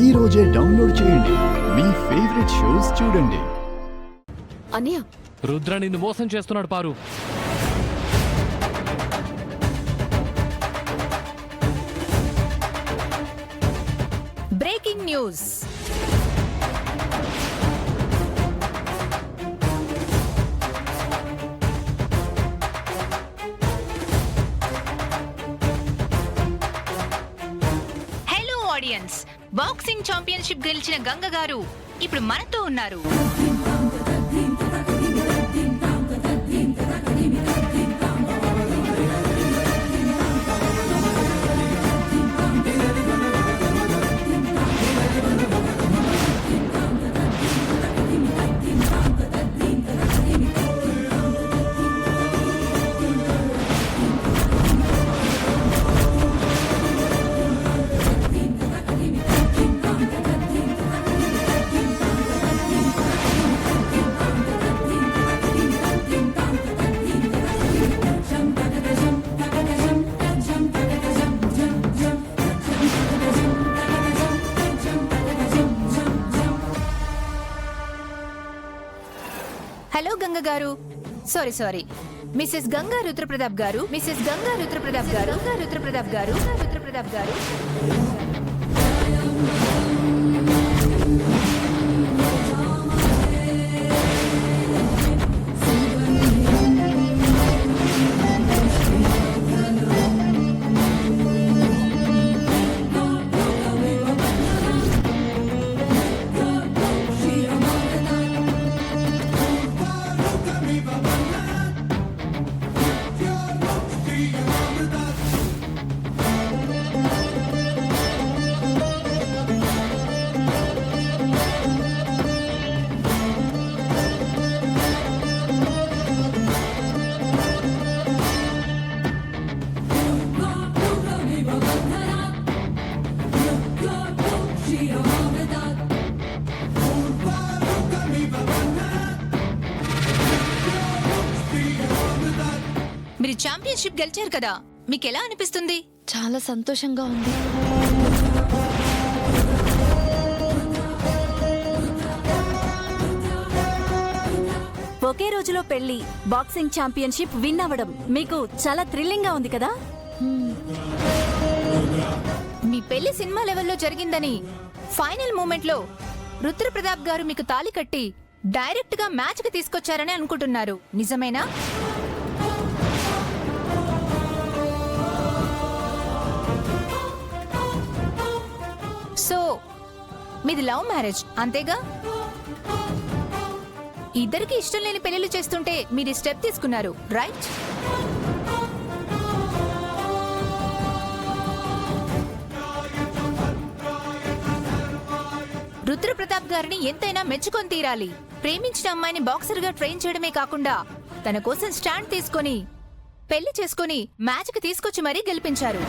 ఈ రోజే డౌన్లోడ్ చేయండి. మీ ఫేవరెట్ షోస్ చూడండి. అన్నయ్య, రుద్ర నిన్ను మోసం చేస్తున్నాడు Paru. Breaking news. Hello audience, boxing championship గెలిచిన గంగ గారు ఇప్పుడు మనతో ఉన్నారు. హలో గంగ గారు, సారీ మిసెస్ గంగా రుద్రప్రతాప్ గారు, మిసెస్ గంగా రుద్రప్రతాప్ గారు, రుద్రప్రతాప్ గారు, రుద్రప్రతాప్ గారు. మీరు ఛాంపియన్షిప్ గెలిచారు కదా, మీకు ఎలా అనిపిస్తుంది? చాలా సంతోషంగా ఉంది. ఒకే రోజులో పెళ్లి, బాక్సింగ్ ఛాంపియన్షిప్ విన్ అవ్వడం మీకు చాలా థ్రిల్లింగ్ గా ఉంది కదా? మీ పెళ్లి సినిమా లెవెల్లో జరిగిందని ఫైనల్ మూమెంట్ లో రుద్రప్రతాప్ గారు మీకు తాళి కట్టి డైరెక్ట్ గా మ్యాచ్ కి తీసుకొచ్చారని అనుకుంటున్నారు, నిజమేనా? సో మీది లవ్ మ్యారేజ్ అంతేగా? ఇద్దరికి ఇష్టం లేని పెళ్లిళ్ళు చేస్తుంటే మీరు స్టెప్ తీసుకున్నారు, రైట్? రుద్రప్రతాప్ గారిని ఎంతైనా మెచ్చుకొని తీరాలి. ప్రేమించిన అమ్మాయిని బాక్సర్ గా ట్రైన్ చేయడమే కాకుండా తన కోసం స్టాండ్ తీసుకొని పెళ్లి చేసుకుని మ్యాచ్ కి తీసుకొచ్చి మరీ గెలిపించారు.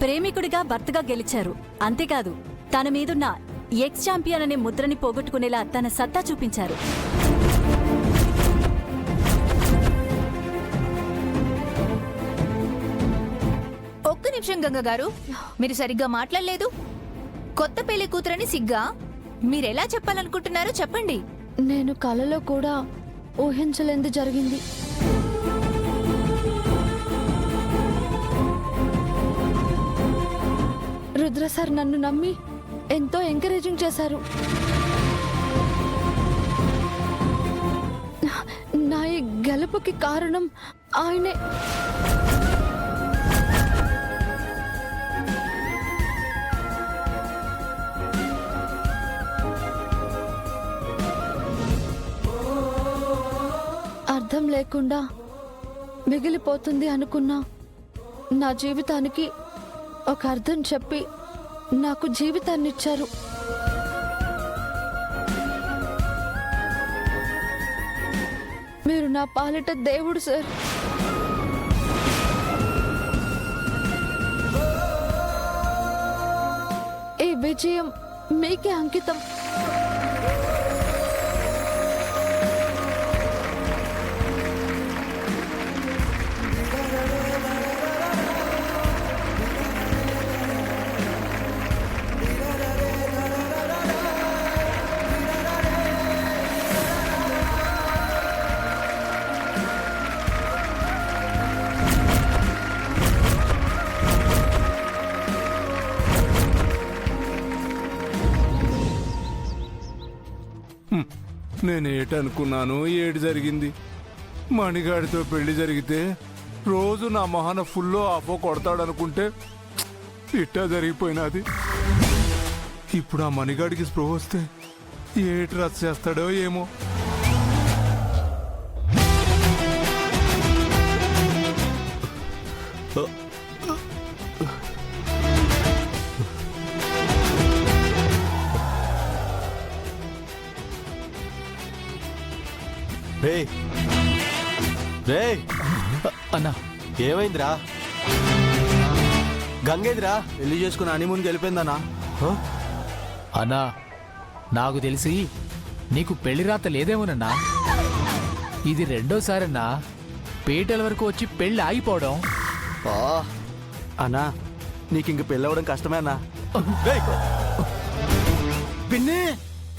ప్రేమికుడిగా భర్తగా గెలిచారు, అంతేకాదు తన మీదున్న ఎక్స్ ఛాంపియన్ అనే ముద్రని పోగొట్టుకునేలా తన సత్తా చూపించారు. ఒక్క నిమిషం గంగ గారు, మీరు సరిగ్గా మాట్లాడలేదు. కొత్త పెళ్లి కూతురని సిగ్గా? మీరెలా చెప్పాలనుకుంటున్నారో చెప్పండి. నేను కలలో కూడా ఊహించలేంది జరిగింది. రుద్ర సార్ నన్ను నమ్మి ఎంతో ఎంకరేజింగ్ చేశారు. నా ఈ గెలుపుకి కారణం ఆయనే. అర్థం లేకుండా మిగిలిపోతుంది అనుకున్నా నా జీవితానికి ఒక అర్థం చెప్పి నాకు జీవితాన్ని ఇచ్చారు. మీరు నా పాలిట దేవుడు సార్. ఈ విజయం మీకే అంకితం. నేను ఏటనుకున్నాను ఏడు జరిగింది. మణిగాడితో పెళ్లి జరిగితే రోజు నా మొహన ఫుల్లో ఆఫో కొడతాడనుకుంటే ఇట్టా జరిగిపోయినది. ఇప్పుడు ఆ మణిగాడికి స్పృహ వస్తే ఏటి రచ్చ చేస్తాడో ఏమో. రే రే అన్నా ఏమైందిరా? గంగేదిరా? పెళ్లి చేసుకుని హనీమూన్కి వెళ్ళిపోయిందన్నా. అన్నా నాకు తెలిసి నీకు పెళ్లి రాత లేదేమోనన్నా. ఇది రెండోసారన్నా పేటల వరకు వచ్చి పెళ్లి ఆగిపోవడం. అన్నా నీకు ఇంక పెళ్ళి అవ్వడం కష్టమే అన్నా. పిన్ని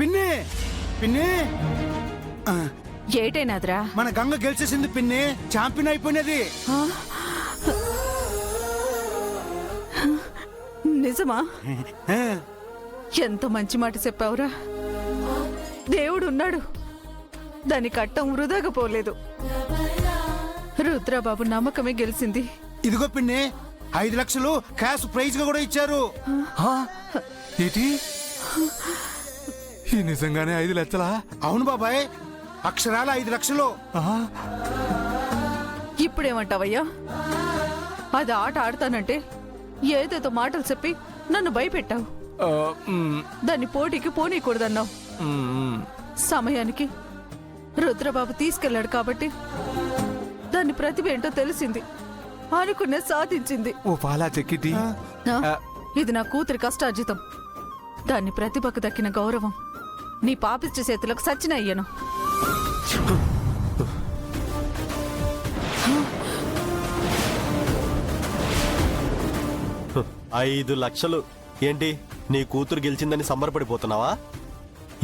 పిన్ని పిన్ని ఏటైనాదిరా? మన గంగ గెలిచేసింది పిన్ని, ఛాంపియన్ అయిపోయినది. నిజమా? ఎంత మంచి మాట చెప్పావురా. దేవుడు ఉన్నాడు, దాని కట్టం వృధాగా పోలేదు. రుద్రబాబు నమ్మకమే గెలిచింది. ఇదిగో పిన్ని 5 లక్షలు క్యాష్ ప్రైజ్ గా కూడా ఇచ్చారు. ఏంటి ఈ నిజంగానే 5 లక్షలా? అవును బాబాయ్, అక్షరాల 5 లక్షలు. ఇప్పుడేమంటావయ్యా? అది ఆట ఆడతానంటే ఏదేదో మాటలు చెప్పి నన్ను భయపెట్టావు. దాన్ని పోటీకి పోనీకూడదన్నావు. సమయానికి రుద్రబాబు తీసుకెళ్లాడు కాబట్టి దాని ప్రతిభ ఏంటో తెలిసింది, అనుకునే సాధించింది. ఓ పాలా చెక్కిటి. ఇది నా కూతురి కష్టార్జితం. దాని ప్రతిభకు దక్కిన గౌరవం నీ పాపిష్టి చేతులకు సచ్చిన అయ్యను. 5 లక్షలు ఏంటి? నీ కూతురు గెలిచిందని సంబరపడిపోతున్నావా?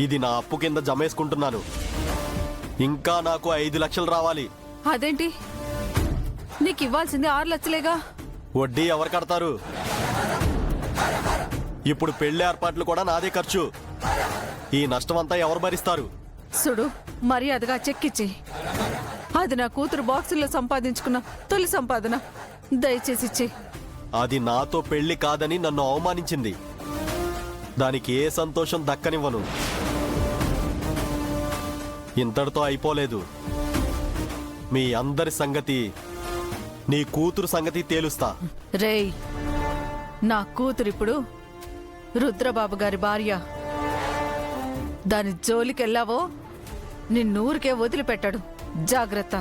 ఇది నా అప్పు కింద జమేసుకుంటున్నాను. ఇంకా నాకు 5 లక్షలు రావాలి. అదేంటి, నీకు ఇవ్వాల్సింది 6 లక్షలేగా? వడ్డీ ఎవరు కడతారు? ఇప్పుడు పెళ్లి ఏర్పాట్లు కూడా నాదే ఖర్చు. ఈ నష్టమంతా ఎవరు భరిస్తారు? సుడు, మర్యాదగా చెక్కిచ్చి. అది నా కూతురు బాక్సుల్లో సంపాదించుకున్న తొలి సంపాదన. దయచేసి ఇచ్చి. అది నాతో పెళ్లి కాదని నన్ను అవమానించింది. దానికి ఏ సంతోషం దక్కనివ్వను. ఇంతటితో అయిపోలేదు. మీ అందరి సంగతి, నీ కూతురు సంగతి తేలుస్తా. రేయ్, నా కూతురిప్పుడు రుద్రబాబు గారి భార్య. దాని జోలికెళ్ళావో నిన్నూరికే వదిలిపెట్టాడు. జాగ్రత్త.